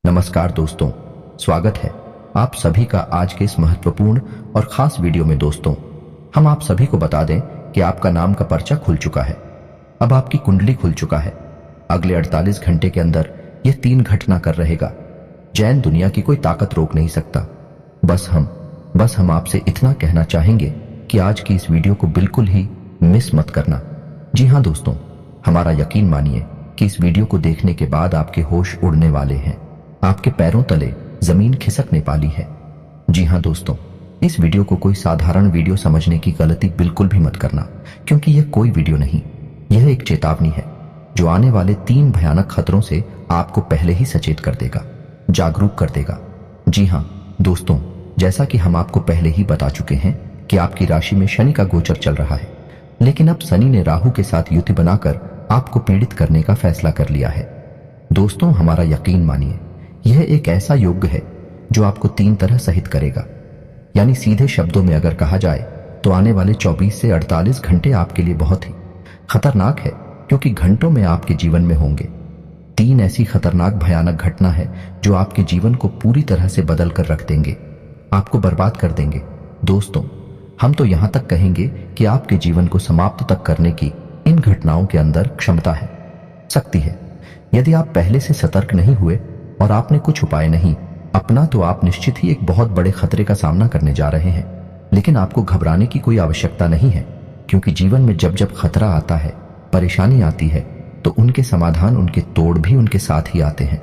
नमस्कार दोस्तों, स्वागत है आप सभी का आज के इस महत्वपूर्ण और खास वीडियो में। दोस्तों, हम आप सभी को बता दें कि आपका नाम का पर्चा खुल चुका है। अब आपकी कुंडली खुल चुका है। अगले 48 घंटे के अंदर यह 3 घटना कर रहेगा। जैन दुनिया की कोई ताकत रोक नहीं सकता। बस हम आपसे इतना कहना चाहेंगे कि आज की इस वीडियो को बिल्कुल ही मिस मत करना। जी हाँ दोस्तों, हमारा यकीन मानिए कि इस वीडियो को देखने के बाद आपके होश उड़ने वाले हैं, आपके पैरों तले जमीन खिसकने वाली है। जी हाँ दोस्तों, इस वीडियो को कोई साधारण वीडियो समझने की गलती बिल्कुल भी मत करना, क्योंकि यह कोई वीडियो नहीं, यह एक चेतावनी है जो आने वाले 3 भयानक खतरों से आपको पहले ही सचेत कर देगा, जागरूक कर देगा। जी हाँ दोस्तों, जैसा कि हम आपको पहले ही बता चुके हैं कि आपकी राशि में शनि का गोचर चल रहा है, लेकिन अब शनि ने राहु के साथ युति बनाकर आपको पीड़ित करने का फैसला कर लिया है। दोस्तों, हमारा यकीन मानिए, यह एक ऐसा योग है जो आपको 3 तरह सहित करेगा। यानी सीधे शब्दों में अगर कहा जाए तो आने वाले 24 से 48 घंटे आपके लिए बहुत ही खतरनाक है, क्योंकि घंटों में आपके जीवन में होंगे 3 ऐसी खतरनाक भयानक घटना है जो आपके जीवन को पूरी तरह से बदल कर रख देंगे, आपको बर्बाद कर देंगे। दोस्तों, हम तो यहां तक कहेंगे कि आपके जीवन को समाप्त तक करने की इन घटनाओं के अंदर क्षमता है, शक्ति है। यदि आप पहले से सतर्क नहीं हुए और आपने कुछ उपाय नहीं अपना तो आप निश्चित ही एक बहुत बड़े खतरे का सामना करने जा रहे हैं। लेकिन आपको घबराने की कोई आवश्यकता नहीं है, क्योंकि जीवन में जब जब खतरा आता है, परेशानी आती है, तो उनके समाधान, उनके तोड़ भी उनके साथ ही आते हैं।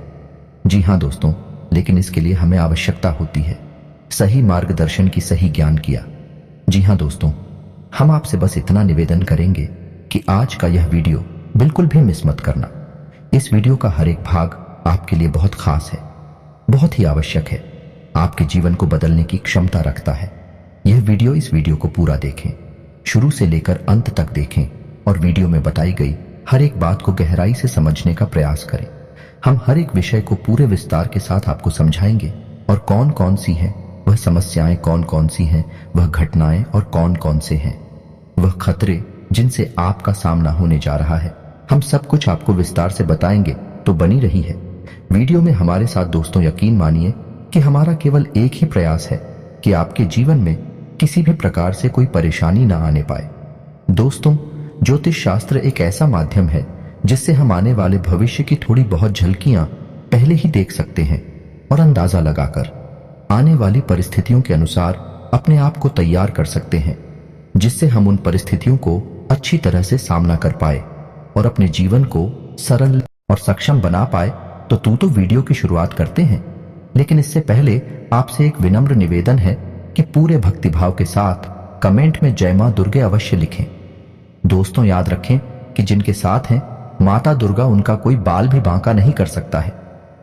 जी हाँ दोस्तों, लेकिन इसके लिए हमें आवश्यकता होती है सही मार्गदर्शन की, सही ज्ञान किया। जी हाँ दोस्तों, हम आपसे बस इतना निवेदन करेंगे कि आज का यह वीडियो बिल्कुल भी मिस मत करना। इस वीडियो का हर एक भाग आपके लिए बहुत खास है, बहुत ही आवश्यक है, आपके जीवन को बदलने की क्षमता रखता है। यह वीडियो, इस वीडियो को पूरा देखें, शुरू से लेकर अंत तक देखें और वीडियो में बताई गई हर एक बात को गहराई से समझने का प्रयास करें। हम हर एक विषय को पूरे विस्तार के साथ आपको समझाएंगे, और कौन कौन सी हैं वह समस्याएं, कौन कौन सी हैं वह घटनाएं, और कौन कौन से हैं वह खतरे जिनसे आपका सामना होने जा रहा है। हम सब कुछ आपको विस्तार से बताएंगे, तो बनी रही है वीडियो में हमारे साथ। दोस्तों, यकीन मानिए कि हमारा केवल एक ही प्रयास है कि आपके जीवन में किसी भी प्रकार से कोई परेशानी ना आने पाए। दोस्तों, ज्योतिष शास्त्र एक ऐसा माध्यम है जिससे हम आने वाले भविष्य की थोड़ी बहुत झलकियां पहले ही देख सकते हैं और अंदाजा लगाकर आने वाली परिस्थितियों के अनुसार अपने आप को तैयार कर सकते हैं, जिससे हम उन परिस्थितियों को अच्छी तरह से सामना कर पाए और अपने जीवन को सरल और सक्षम बना पाए। तो वीडियो की शुरुआत करते हैं, लेकिन इससे पहले आपसे एक विनम्र निवेदन है कि पूरे भक्तिभाव के साथ कमेंट में जय मां दुर्गे अवश्य लिखें। दोस्तों, याद रखें कि जिनके साथ हैं माता दुर्गा, उनका कोई बाल भी बांका नहीं कर सकता है।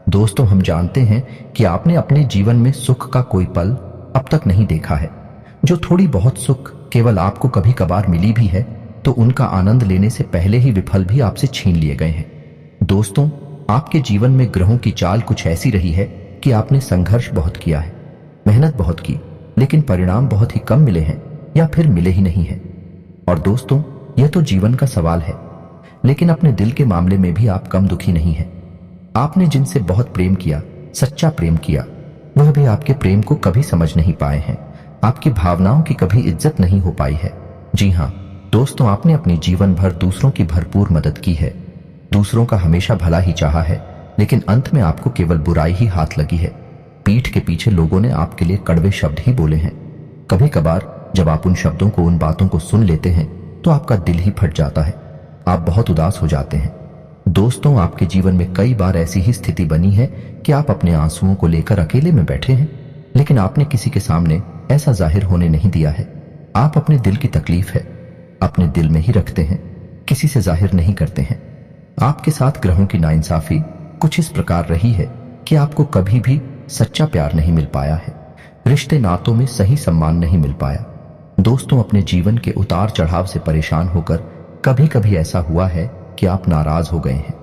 दोस्तों, हम जानते हैं कि आपने अपने जीवन में सुख का कोई पल अब तक नहीं देखा है। जो थोड़ी बहुत सुख केवल आपको कभी कभार मिली भी है, तो उनका आनंद लेने से पहले ही विफल भी आपसे छीन लिए गए हैं। दोस्तों, आपके जीवन में ग्रहों की चाल कुछ ऐसी रही है कि आपने संघर्ष बहुत किया है, मेहनत बहुत की, लेकिन परिणाम बहुत ही कम मिले हैं या फिर मिले ही नहीं है। और दोस्तों, यह तो जीवन का सवाल है, लेकिन अपने दिल के मामले में भी आप कम दुखी नहीं हैं। आपने जिनसे बहुत प्रेम किया, सच्चा प्रेम किया, वह भी आपके प्रेम को कभी समझ नहीं पाए हैं, आपकी भावनाओं की कभी इज्जत नहीं हो पाई है। जी हाँ दोस्तों, आपने अपने जीवन भर दूसरों की भरपूर मदद की है, दूसरों का हमेशा भला ही चाहा है, लेकिन अंत में आपको केवल बुराई ही हाथ लगी है। पीठ के पीछे लोगों ने आपके लिए कड़वे शब्द ही बोले हैं। कभी कभार जब आप उन शब्दों को, उन बातों को सुन लेते हैं, तो आपका दिल ही फट जाता है, आप बहुत उदास हो जाते हैं। दोस्तों, आपके जीवन में कई बार ऐसी ही स्थिति बनी है कि आप अपने आंसुओं को लेकर अकेले में बैठे हैं, लेकिन आपने किसी के सामने ऐसा जाहिर होने नहीं दिया है। आप अपने दिल की तकलीफ है अपने दिल में ही रखते हैं, किसी से जाहिर नहीं करते हैं। आपके साथ ग्रहों की नाइंसाफी कुछ इस प्रकार रही है कि आपको कभी भी सच्चा प्यार नहीं मिल पाया है, रिश्ते नातों में सही सम्मान नहीं मिल पाया। दोस्तों, अपने जीवन के उतार चढ़ाव से परेशान होकर कभी कभी ऐसा हुआ है कि आप नाराज हो गए हैं,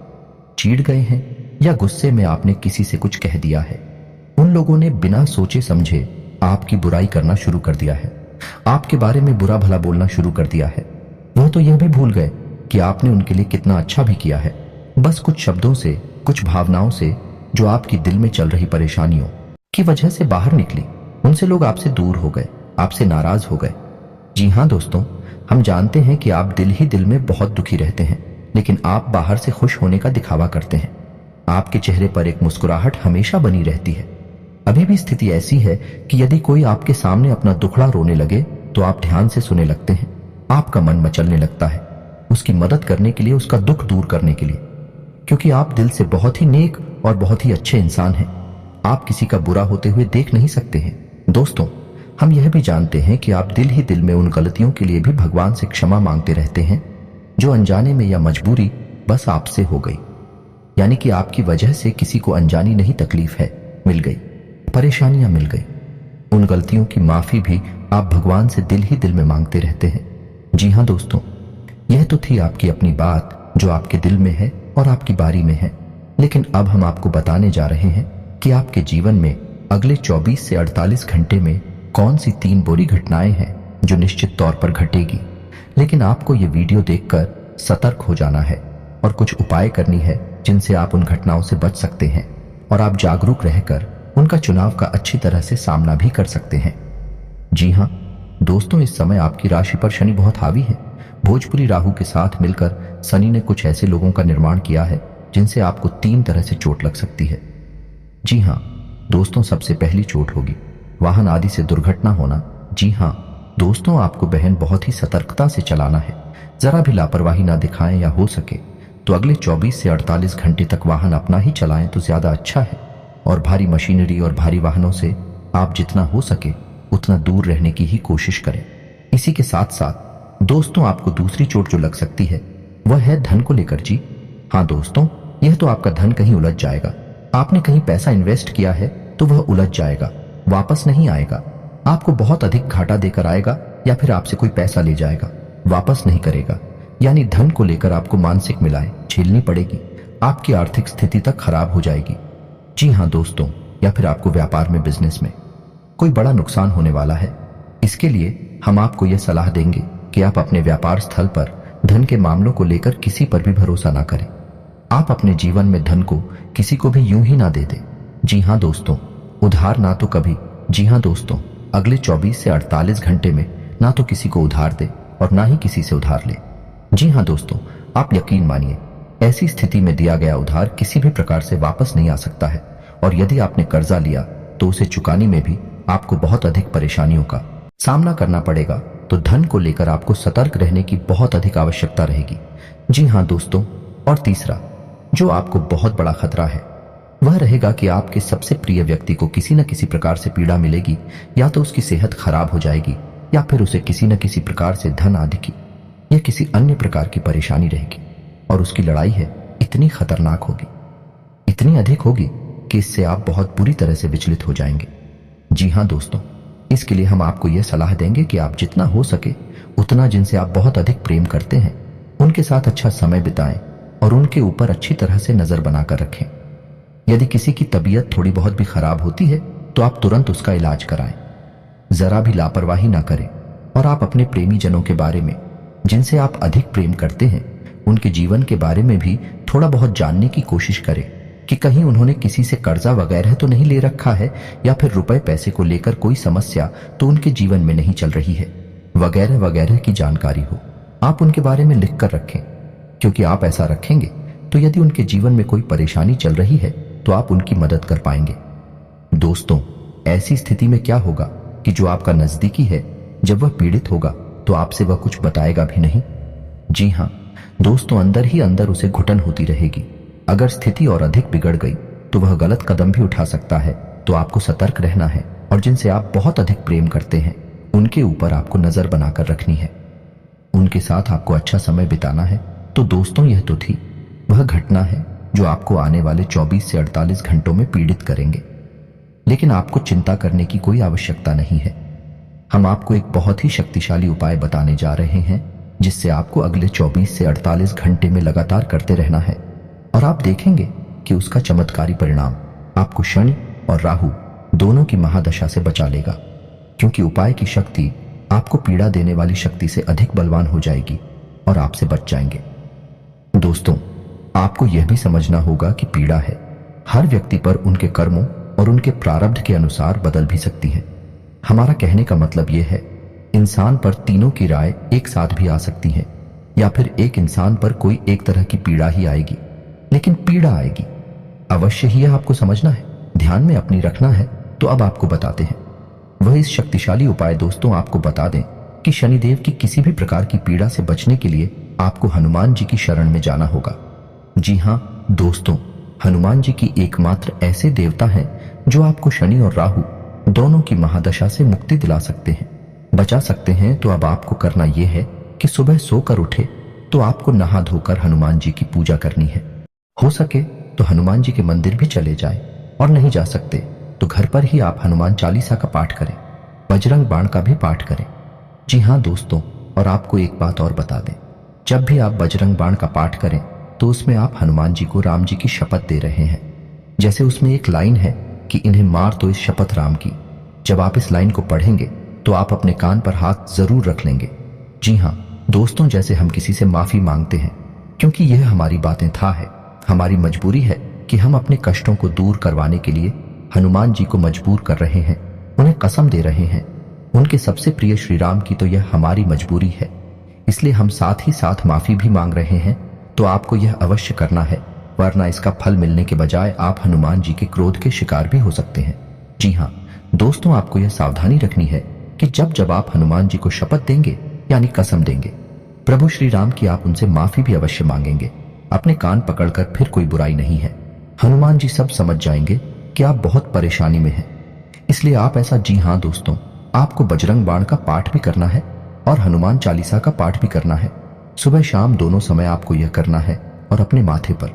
चिढ़ गए हैं, या गुस्से में आपने किसी से कुछ कह दिया है। उन लोगों ने बिना सोचे समझे आपकी बुराई करना शुरू कर दिया है, आपके बारे में बुरा भला बोलना शुरू कर दिया है। वह तो यह भी भूल गए कि आपने उनके लिए कितना अच्छा भी किया है। बस कुछ शब्दों से, कुछ भावनाओं से जो आपकी दिल में चल रही परेशानियों की वजह से बाहर निकली, उनसे लोग आपसे दूर हो गए, आपसे नाराज हो गए। जी हाँ दोस्तों, हम जानते हैं कि आप दिल ही दिल में बहुत दुखी रहते हैं, लेकिन आप बाहर से खुश होने का दिखावा करते हैं। आपके चेहरे पर एक मुस्कुराहट हमेशा बनी रहती है। अभी भी स्थिति ऐसी है कि यदि कोई आपके सामने अपना दुखड़ा रोने लगे तो आप ध्यान से सुनने लगते हैं। आपका मन मचलने लगता है उसकी मदद करने के लिए, उसका दुख दूर करने के लिए, क्योंकि आप दिल से बहुत ही नेक और बहुत ही अच्छे इंसान हैं। आप किसी का बुरा होते हुए देख नहीं सकते हैं। दोस्तों, हम यह भी जानते हैं कि आप दिल ही दिल में उन गलतियों के लिए भी भगवान से क्षमा मांगते रहते हैं जो अनजाने में या मजबूरी बस आपसे हो गई। यानी कि आपकी वजह से किसी को अनजानी नहीं तकलीफ है मिल गई, परेशानियां मिल गई। उन गलतियों की माफी भी आप भगवान से दिल ही दिल में मांगते रहते हैं। जी हाँ दोस्तों, यह तो थी आपकी अपनी बात जो आपके दिल में है और आपकी बारी में है। लेकिन अब हम आपको बताने जा रहे हैं कि आपके जीवन में अगले 24 से 48 घंटे में कौन सी 3 बुरी घटनाएं हैं जो निश्चित तौर पर घटेगी। लेकिन आपको ये वीडियो देखकर सतर्क हो जाना है और कुछ उपाय करनी है जिनसे आप उन घटनाओं से बच सकते हैं और आप जागरूक रहकर उनका चुनाव का अच्छी तरह से सामना भी कर सकते हैं। जी हाँ दोस्तों, इस समय आपकी राशि पर शनि बहुत हावी है। भोजपुरी राहु के साथ मिलकर शनि ने कुछ ऐसे लोगों का निर्माण किया है जिनसे आपको 3 तरह से चोट लग सकती है। जी हाँ दोस्तों, सबसे पहली चोट होगी वाहन आदि से दुर्घटना होना। जी हाँ दोस्तों, आपको बहन बहुत ही सतर्कता से चलाना है। जरा भी लापरवाही ना दिखाएं, या हो सके तो अगले 24 से 48 घंटे तक वाहन अपना ही चलाएं तो ज्यादा अच्छा है। और भारी मशीनरी और भारी वाहनों से आप जितना हो सके उतना दूर रहने की ही कोशिश करें। इसी के साथ साथ दोस्तों, आपको दूसरी चोट जो लग सकती है वह है धन को लेकर। जी हाँ दोस्तों, यह तो आपका धन कहीं उलझ जाएगा। आपने कहीं पैसा इन्वेस्ट किया है तो वह उलझ जाएगा, वापस नहीं आएगा। आपको बहुत अधिक घाटा देकर आएगा या फिर आपसे कोई पैसा ले जाएगा, वापस नहीं करेगा। यानी धन को लेकर आपको मानसिक मिलाएं झेलनी पड़ेगी। आपकी आर्थिक स्थिति तक खराब हो जाएगी। जी हाँ दोस्तों, या फिर आपको व्यापार में, बिजनेस में कोई बड़ा नुकसान होने वाला है। इसके लिए हम आपको यह सलाह देंगे कि आप अपने व्यापार स्थल पर धन के मामलों को लेकर किसी पर भी भरोसा ना करें। आप अपने जीवन में धन को किसी को भी यूं ही ना दे दें। जी हाँ दोस्तों, उधार ना तो कभी। जी हाँ दोस्तों, अगले 24 से 48 घंटे में ना तो किसी को उधार दे और ना ही किसी से उधार ले। जी हाँ दोस्तों, आप यकीन मानिए, ऐसी स्थिति में दिया गया उधार किसी भी प्रकार से वापस नहीं आ सकता है। और यदि आपने कर्जा लिया तो उसे चुकाने में भी आपको बहुत अधिक परेशानियों का सामना करना पड़ेगा। तो धन को लेकर आपको सतर्क रहने की बहुत अधिक आवश्यकता रहेगी। जी हाँ दोस्तों, और तीसरा जो आपको बहुत बड़ा खतरा है वह रहेगा कि आपके सबसे प्रिय व्यक्ति को किसी न किसी प्रकार से पीड़ा मिलेगी। या तो उसकी सेहत खराब हो जाएगी या फिर उसे किसी न किसी प्रकार से धन आदि की या किसी अन्य प्रकार की परेशानी रहेगी। और उसकी लड़ाई है इतनी खतरनाक होगी, इतनी अधिक होगी कि इससे आप बहुत बुरी तरह से विचलित हो जाएंगे। जी हाँ दोस्तों, इसके लिए हम आपको यह सलाह देंगे कि आप जितना हो सके उतना जिनसे आप बहुत अधिक प्रेम करते हैं उनके साथ अच्छा समय बिताएं और उनके ऊपर अच्छी तरह से नजर बनाकर रखें। यदि किसी की तबीयत थोड़ी बहुत भी खराब होती है तो आप तुरंत उसका इलाज कराएं। जरा भी लापरवाही ना करें। और आप अपने प्रेमी जनों के बारे में, जिनसे आप अधिक प्रेम करते हैं, उनके जीवन के बारे में भी थोड़ा बहुत जानने की कोशिश करें कि कहीं उन्होंने किसी से कर्जा वगैरह तो नहीं ले रखा है या फिर रुपए पैसे को लेकर कोई समस्या तो उनके जीवन में नहीं चल रही है, वगैरह वगैरह की जानकारी हो। आप उनके बारे में लिख कर रखें, क्योंकि आप ऐसा रखेंगे तो यदि उनके जीवन में कोई परेशानी चल रही है तो आप उनकी मदद कर पाएंगे। दोस्तों, ऐसी स्थिति में क्या होगा कि जो आपका नजदीकी है, जब वह पीड़ित होगा तो आपसे वह कुछ बताएगा भी नहीं। जी हाँ दोस्तों, अंदर ही अंदर उसे घुटन होती रहेगी। अगर स्थिति और अधिक बिगड़ गई तो वह गलत कदम भी उठा सकता है। तो आपको सतर्क रहना है और जिनसे आप बहुत अधिक प्रेम करते हैं उनके ऊपर आपको नजर बनाकर रखनी है, उनके साथ आपको अच्छा समय बिताना है। तो दोस्तों, यह तो थी वह घटना है जो आपको आने वाले 24 से 48 घंटों में पीड़ित करेंगे। लेकिन आपको चिंता करने की कोई आवश्यकता नहीं है। हम आपको एक बहुत ही शक्तिशाली उपाय बताने जा रहे हैं जिससे आपको अगले 24 से 48 घंटे में लगातार करते रहना है और आप देखेंगे कि उसका चमत्कारी परिणाम आपको शनि और राहु दोनों की महादशा से बचा लेगा, क्योंकि उपाय की शक्ति आपको पीड़ा देने वाली शक्ति से अधिक बलवान हो जाएगी और आपसे बच जाएंगे। दोस्तों, आपको यह भी समझना होगा कि पीड़ा है हर व्यक्ति पर उनके कर्मों और उनके प्रारब्ध के अनुसार बदल भी सकती हैं। हमारा कहने का मतलब यह है, इंसान पर तीनों की राय एक साथ भी आ सकती है, या फिर एक इंसान पर कोई एक तरह की पीड़ा ही आएगी, लेकिन पीड़ा आएगी अवश्य ही, यह आपको समझना है, ध्यान में अपनी रखना है। तो अब आपको बताते हैं वह इस शक्तिशाली उपाय। दोस्तों, आपको बता दें कि शनिदेव की किसी भी प्रकार की पीड़ा से बचने के लिए आपको हनुमान जी की शरण में जाना होगा। जी हाँ दोस्तों, हनुमान जी की एकमात्र ऐसे देवता हैं जो आपको शनि और राहु दोनों की महादशा से मुक्ति दिला सकते हैं, बचा सकते हैं। तो अब आपको करना यह है कि सुबह सोकर उठे तो आपको नहा धोकर हनुमान जी की पूजा करनी है। हो सके तो हनुमान जी के मंदिर भी चले जाएं, और नहीं जा सकते तो घर पर ही आप हनुमान चालीसा का पाठ करें, बजरंग बाण का भी पाठ करें। जी हाँ दोस्तों, और आपको एक बात और बता दें, जब भी आप बजरंग बाण का पाठ करें तो उसमें आप हनुमान जी को राम जी की शपथ दे रहे हैं। जैसे उसमें एक लाइन है कि इन्हें मार तो इस शपथ राम की। जब आप इस लाइन को पढ़ेंगे तो आप अपने कान पर हाथ जरूर रख लेंगे। जी हाँ दोस्तों, जैसे हम किसी से माफी मांगते हैं, क्योंकि यह हमारी बातें था है, हमारी मजबूरी है कि हम अपने कष्टों को दूर करवाने के लिए हनुमान जी को मजबूर कर रहे हैं, उन्हें कसम दे रहे हैं, उनके सबसे प्रिय श्री राम की। तो यह हमारी मजबूरी है, इसलिए हम साथ ही साथ माफी भी मांग रहे हैं। तो आपको यह अवश्य करना है, वरना इसका फल मिलने के बजाय आप हनुमान जी के क्रोध के शिकार भी हो सकते हैं। जी हाँ दोस्तों, आपको यह सावधानी रखनी है कि जब जब आप हनुमान जी को शपथ देंगे यानी कसम देंगे प्रभु श्री राम की, आप उनसे माफी भी अवश्य मांगेंगे। अपने कान पकड़कर फिर कोई बुराई नहीं है। हनुमान जी सब समझ जाएंगे कि आप बहुत परेशानी में हैं, इसलिए आप ऐसा। जी हाँ दोस्तों, आपको बजरंग बाण का पाठ भी करना है और हनुमान चालीसा का पाठ भी करना है। सुबह शाम दोनों समय आपको यह करना है, और अपने माथे पर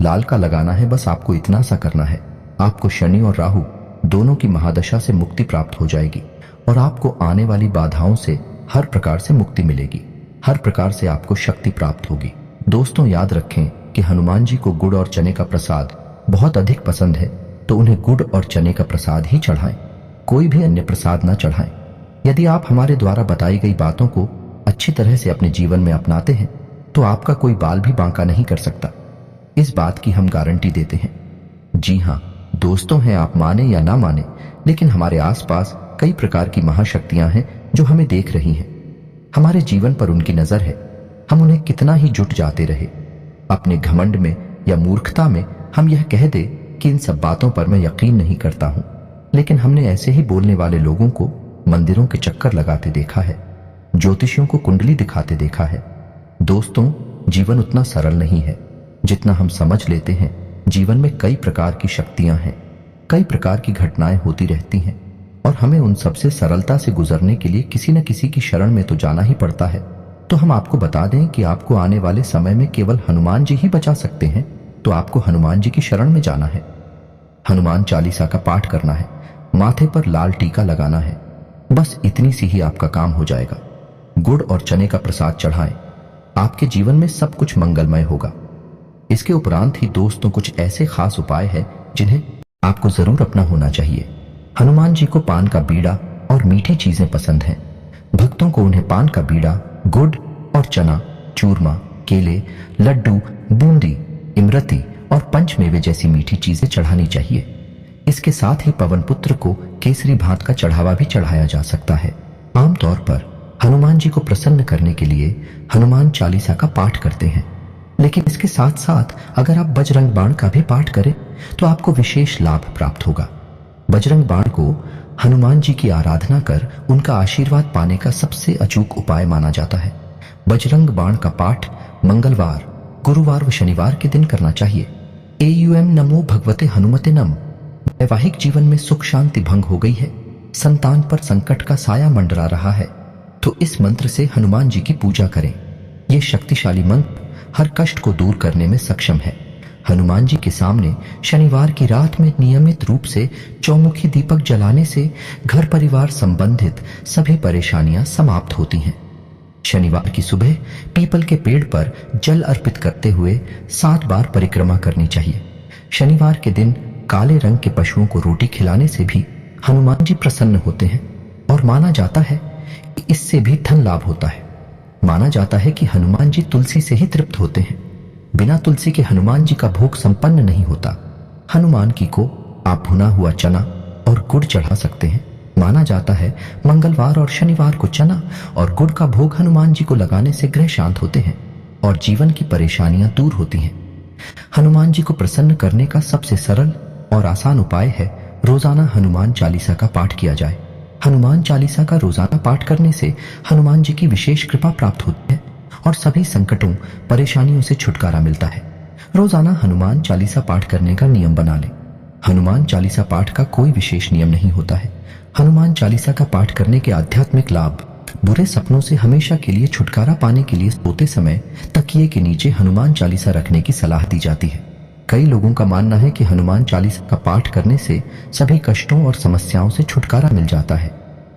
लाल का लगाना है। बस आपको इतना सा करना है, आपको शनि और राहु दोनों की महादशा से मुक्ति प्राप्त हो जाएगी, और आपको आने वाली बाधाओं से हर प्रकार से मुक्ति मिलेगी, हर प्रकार से आपको शक्ति प्राप्त होगी। दोस्तों याद रखें कि हनुमान जी को गुड़ और चने का प्रसाद बहुत अधिक पसंद है, तो उन्हें गुड़ और चने का प्रसाद ही चढ़ाएं, कोई भी अन्य प्रसाद न चढ़ाएं। यदि आप हमारे द्वारा बताई गई बातों को अच्छी तरह से अपने जीवन में अपनाते हैं तो आपका कोई बाल भी बांका नहीं कर सकता, इस बात की हम गारंटी देते हैं। जी हाँ दोस्तों, हैं आप माने या ना माने, लेकिन हमारे आसपास कई प्रकार की महाशक्तियां हैं जो हमें देख रही हैं। हमारे जीवन पर उनकी नजर है, हम उन्हें कितना ही जुट जाते रहे। अपने घमंड में या मूर्खता में हम यह कह दे कि इन सब बातों पर मैं यकीन नहीं करता हूं, लेकिन हमने ऐसे ही बोलने वाले लोगों को मंदिरों के चक्कर लगाते देखा है, ज्योतिषियों को कुंडली दिखाते देखा है। दोस्तों, जीवन उतना सरल नहीं है जितना हम समझ लेते हैं। जीवन में कई प्रकार की शक्तियां हैं, कई प्रकार की घटनाएं होती रहती हैं, और हमें उन सबसे सरलता से गुजरने के लिए किसी न किसी की शरण में तो जाना ही पड़ता है। तो हम आपको बता दें कि आपको आने वाले समय में केवल हनुमान जी ही बचा सकते हैं, तो आपको हनुमान जी की शरण में जाना है, हनुमान चालीसा का पाठ करना है, माथे पर लाल टीका लगाना है। बस इतनी सी ही आपका काम हो जाएगा। गुड़ और चने का प्रसाद चढ़ाएं, आपके जीवन में सब कुछ मंगलमय होगा। इसके उपरांत ही दोस्तों कुछ ऐसे खास उपाय हैं जिन्हें आपको जरूर अपना होना चाहिए। हनुमान जी को पान का बीड़ा और मीठी चीजें पसंद हैं। भक्तों को उन्हें पान का बीड़ा, गुड़ और चना, चूरमा, केले, लड्डू, बूंदी, इमरती और पंचमेवे जैसी मीठी चीजें चढ़ानी चाहिए। इसके साथ ही पवन पुत्र को केसरी भात का चढ़ावा भी चढ़ाया जा सकता है। आमतौर पर हनुमान जी को प्रसन्न करने के लिए हनुमान चालीसा का पाठ करते हैं, लेकिन इसके साथ साथ अगर आप बजरंग बाण का भी पाठ करें तो आपको विशेष लाभ प्राप्त होगा। बजरंग बाण को हनुमान जी की आराधना कर उनका आशीर्वाद पाने का सबसे अचूक उपाय माना जाता है। बजरंग बाण का पाठ मंगलवार, गुरुवार व शनिवार के दिन करना चाहिए। एयूएम नमो भगवते हनुमते नम। वैवाहिक जीवन में सुख शांति भंग हो गई है, संतान पर संकट का साया मंडरा रहा है, तो इस मंत्र से हनुमान जी की पूजा करें। यह शक्तिशाली मंत्र हर कष्ट को दूर करने में सक्षम है। हनुमान जी के सामने शनिवार की रात में नियमित रूप से चौमुखी दीपक जलाने से घर परिवार संबंधित सभी परेशानियां समाप्त होती हैं। शनिवार की सुबह पीपल के पेड़ पर जल अर्पित करते हुए 7 बार परिक्रमा करनी चाहिए। शनिवार के दिन काले रंग के पशुओं को रोटी खिलाने से भी हनुमान जी प्रसन्न होते हैं, और माना जाता है कि इससे भी धन लाभ होता है। माना जाता है कि हनुमान जी तुलसी से ही तृप्त होते हैं। बिना तुलसी के हनुमान जी का भोग संपन्न नहीं होता। हनुमान जी को आप भुना हुआ चना और गुड़ चढ़ा सकते हैं। माना जाता है मंगलवार और शनिवार को चना और गुड़ का भोग हनुमान जी को लगाने से ग्रह शांत होते हैं और जीवन की परेशानियां दूर होती हैं। हनुमान जी को प्रसन्न करने का सबसे सरल और आसान उपाय है रोजाना हनुमान चालीसा का पाठ किया जाए। हनुमान चालीसा का रोजाना पाठ करने से हनुमान जी की विशेष कृपा प्राप्त होती है और सभी संकटों परेशानियों से छुटकारा मिलता है। रोजाना हनुमान चालीसा पाठ करने का नियम बना लें। हनुमान चालीसा पाठ का कोई विशेष नियम नहीं होता है। हनुमान चालीसा का पाठ करने के आध्यात्मिक लाभ: बुरे सपनों से हमेशा के लिए छुटकारा पाने के लिए सोते समय तकिए के नीचे हनुमान चालीसा रखने की सलाह दी जाती है। कई लोगों का मानना है कि हनुमान चालीसा का पाठ करने से सभी कष्टों और समस्याओं से छुटकारा मिल जाता है।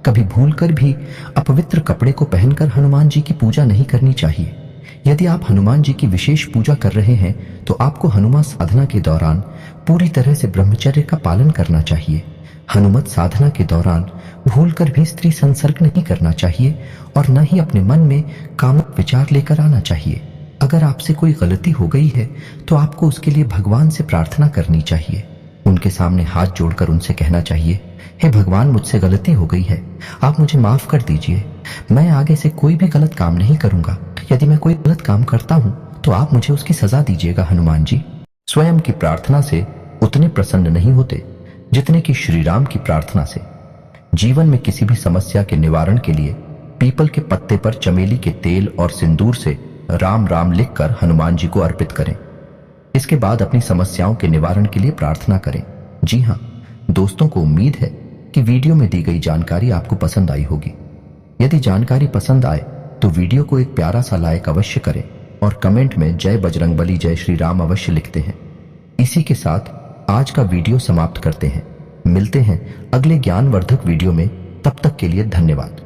कभी भूलकर भी अपवित्र कपड़े को पहनकर हनुमान जी की पूजा नहीं करनी चाहिए। यदि आप हनुमान जी की विशेष पूजा कर रहे हैं तो आपको हनुमान साधना के दौरान पूरी तरह से ब्रह्मचर्य का पालन करना चाहिए। हनुमत साधना के दौरान भूलकर भी स्त्री संसर्ग नहीं करना चाहिए और न ही अपने मन में कामुक विचार लेकर आना चाहिए। अगर आपसे कोई गलती हो गई है तो आपको उसके लिए भगवान से प्रार्थना करनी चाहिए। उनके सामने हाथ जोड़कर उनसे कहना चाहिए, हे भगवान, मुझसे गलती हो गई है, आप मुझे माफ कर दीजिए। मैं आगे से कोई भी गलत काम नहीं करूंगा। यदि मैं कोई गलत काम करता हूं तो आप मुझे उसकी सजा दीजिएगा हनुमान जी। स्वयं की प्रार्थना से उतने प्रसन्न नहीं होते जितने कि श्री राम की प्रार्थना से। जीवन में किसी भी समस्या के निवारण के लिए पीपल के पत्ते पर चमेली के तेल और सिंदूर से राम राम लिखकर हनुमान जी को अर्पित करें। इसके बाद अपनी समस्याओं के निवारण के लिए प्रार्थना करें। जी हाँ दोस्तों, को उम्मीद है कि वीडियो में दी गई जानकारी आपको पसंद आई होगी। यदि जानकारी पसंद आए तो वीडियो को एक प्यारा सा लाइक अवश्य करें और कमेंट में जय बजरंगबली जय श्री राम अवश्य लिखते हैं। इसी के साथ आज का वीडियो समाप्त करते हैं। मिलते हैं अगले ज्ञानवर्धक वीडियो में। तब तक के लिए धन्यवाद।